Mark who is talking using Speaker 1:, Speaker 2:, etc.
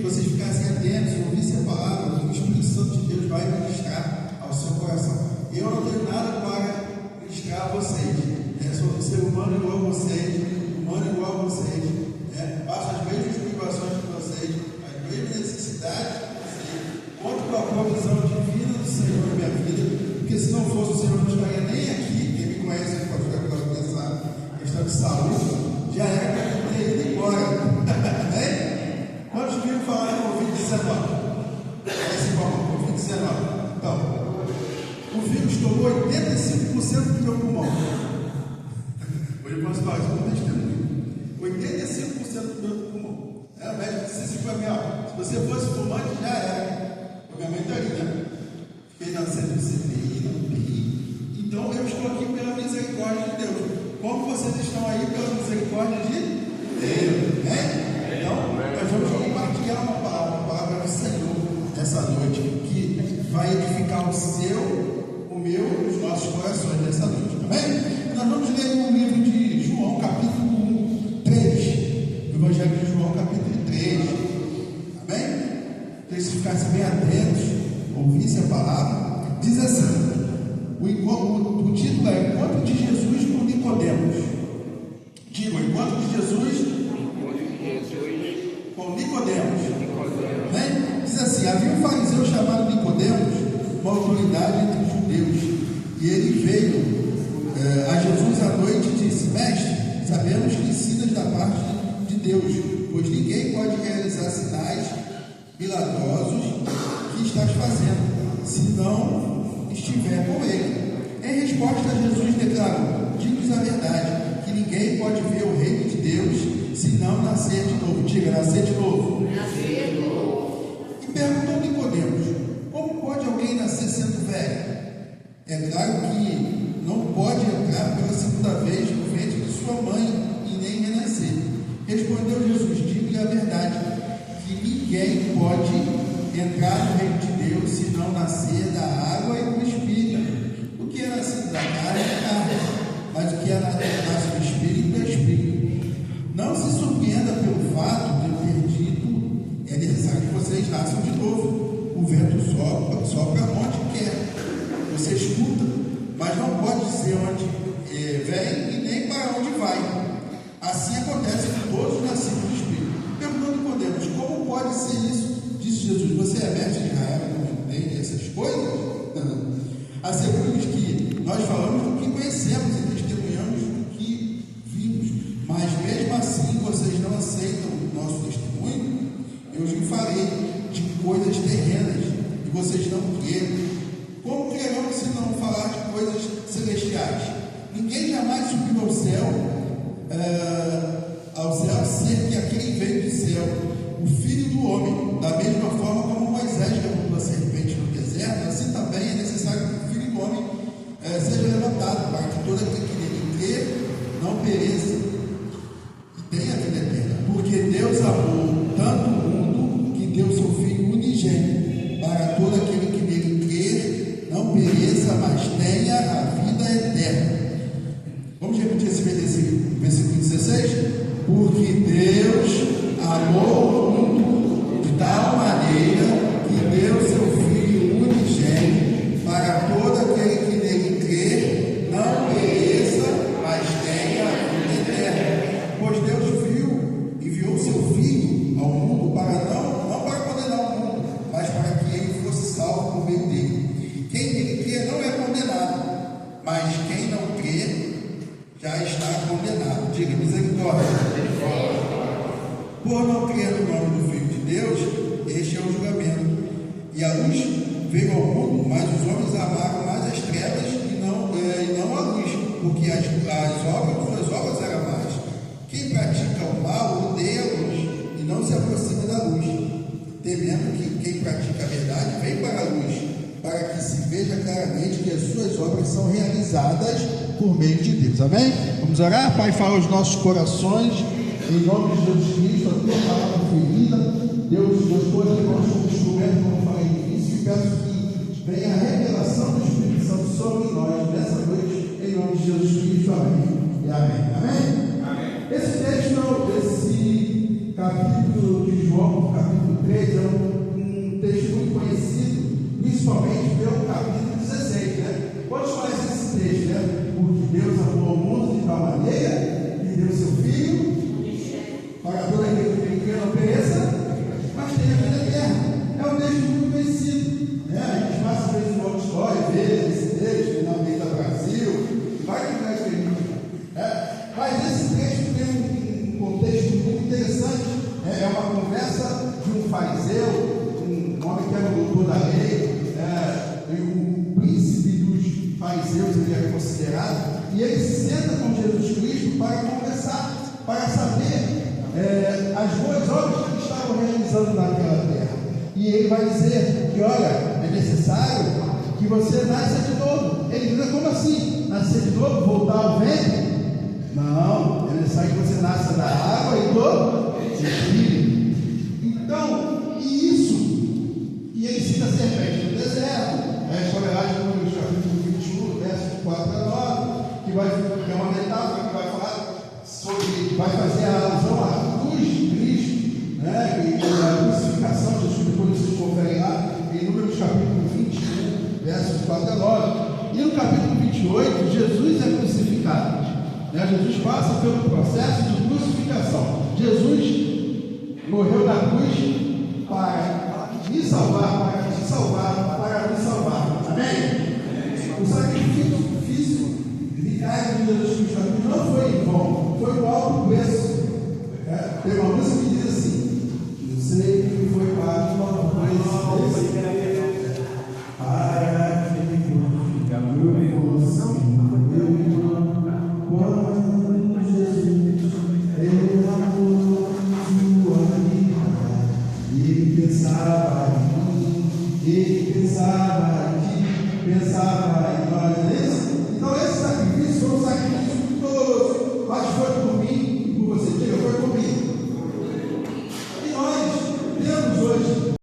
Speaker 1: vocês ficassem atentos, ouvissem a palavra, que o Espírito Santo de Deus vai ministrar ao seu coração. Eu não tenho nada para ministrar a vocês. Sou um ser humano igual a vocês, passo as mesmas privações que vocês, as mesmas necessidades que vocês. Conto com a provisão divina do Senhor na minha vida, porque se não fosse o Senhor, eu não estaria nem aqui. Quem me conhece pode ficar com essa questão de saúde, já era para ter ido embora. Quantos viram falar em Covid-19? Esse Covid-19. Então, o vírus tomou 85% do meu pulmão. Hoje eu posso falar isso com testemunho. 85% do meu pulmão. A médica disse assim para mim: se você fosse fumante, já era. Minha mãe está ali, né? Fiquei na centro de CPI, no PI. Então eu estou aqui pela misericórdia de Deus. Como vocês estão aí pela misericórdia de Deus, né? Então, nós vamos compartilhar uma palavra do Senhor nessa noite, que vai edificar o seu, o meu, os nossos corações nessa noite, amém? Nós vamos ler o livro de João, capítulo 3, o Evangelho de João, capítulo 3, amém? Então, se ficassem bem atentos, ouvissem a palavra, diz assim: o título é Encontro de Jesus com Nicodemos. Digo, Encontro de Jesus com Nicodemos. Né? Diz assim: havia um fariseu chamado Nicodemos, uma autoridade entre os judeus, e ele veio a Jesus à noite e disse: Mestre, sabemos que ensinas da parte de Deus, pois ninguém pode realizar sinais milagrosos que estás fazendo, se não estiver com ele. Em resposta, Jesus declarou: digo-vos a verdade, que ninguém pode ver o reino de Deus se não nascer de novo. Diga, nascer de novo. Nascer de novo. E perguntou Nicodemos: como pode alguém nascer sendo velho? É claro que não pode entrar pela segunda vez no ventre de sua mãe e nem renascer. Respondeu Jesus: digo-lhe a verdade, que ninguém pode entrar no reino de Deus se não nascer da água e do Espírito. O que é nascido da carne é carne, mas o que é nascido do Espírito é Espírito. Não se surpreenda pelo fato de eu ter dito: é necessário que vocês nasçam de novo. O vento sopra onde quer. Você escuta, mas não pode dizer onde vem e nem para onde vai. Assim acontece com todos os nascidos do Espírito. Perguntando Nicodemos: como pode ser isso? Disse Jesus: você é mestre de Israel, não entende essas coisas? Asseguro-lhes que nós falamos do que conhecemos e testemunhamos do que vimos, mas mesmo assim vocês não aceitam o nosso testemunho. Eu lhes falei de coisas terrenas e vocês não creram. Como crerão se não falar de coisas celestiais? Ninguém jamais subiu ao céu, ser que aquele veio do céu, o Filho do Homem. Da mesma forma como Moisés derrubou a serpente no deserto, assim também é necessário que o Filho do Homem seja levantado, para que todo aquele que nele crê não pereça e tenha vida eterna. Porque Deus amou tanto o mundo que deu seu Filho unigênito, para todo aquele que nele crer não pereça, mas tenha a vida eterna. Vamos repetir esse versículo 16? Porque Deus amou o mundo de tal maneira que deu seu Filho unigênito, para todo aquele que nele crer não pereça, mas tenha a vida eterna. Pois Deus enviou seu Filho ao mundo não para condenar o mundo, mas para que ele fosse salvo por meio dele. Quem nele crê não é condenado, mas quem não crê já está condenado. Diga: misericórdia. Por não crer no nome do Filho de Deus, este é o julgamento. E a luz veio ao mundo, mas os homens amaram mais as trevas e não a luz, porque suas obras eram más. Quem pratica o mal odeia a luz e não se aproxima da luz, temendo que quem pratica a verdade vem para a luz, para que se veja claramente que as suas obras são realizadas por meio de Deus. Amém? Vamos orar? Pai, fala aos nossos corações, em nome de Jesus Cristo, a tua palavra ferida. Deus, estou aqui, nós somos instrumentos, como eu falei no início, e peço que venha a revelação do Espírito Santo sobre nós nessa noite, em nome de Jesus Cristo. Amém. E amém. Amém? Amém. Esse texto, esse capítulo de João, capítulo 3, principalmente pelo capítulo 16, né? Quantos conhecem esse texto, né? Porque Deus amou o mundo de tal maneira que deu seu Filho para todo aquele que não pereça, mas tem a vida eterna. É um texto muito conhecido, né? A gente passa às vezes uma história, vê esse texto na Bíblia Brasil, vai que vai escrever, né? Mas esse texto tem um contexto muito interessante, né? É uma conversa de um fariseu, um homem que era o doutor da lei, o príncipe dos fariseus ele era considerado, e ele senta com Jesus Cristo para conversar, para saber as boas obras que eles estavam realizando naquela terra. E ele vai dizer que, olha, é necessário que você nasça de novo. Ele diz, como assim? Nascer de novo? Voltar ao ventre? Não, é necessário que você nasça da água e do Espírito. Então, e ele cita a serpente no deserto, a história lá de Números capítulo 21, versos 4 a 9, que é uma metáfora que vai falar sobre, vai fazer a alusão à cruz de Cristo, né? E a crucificação de Jesus, depois vocês conferem lá, em Números capítulo 21, versos 4 a 9. E no capítulo 28, Jesus é crucificado. Né? Jesus passa pelo processo de crucificação. Jesus morreu na cruz para me salvar, para te salvar, para me salvar. Amém? O sacrifício físico vicário de Jesus Cristo não foi em vão.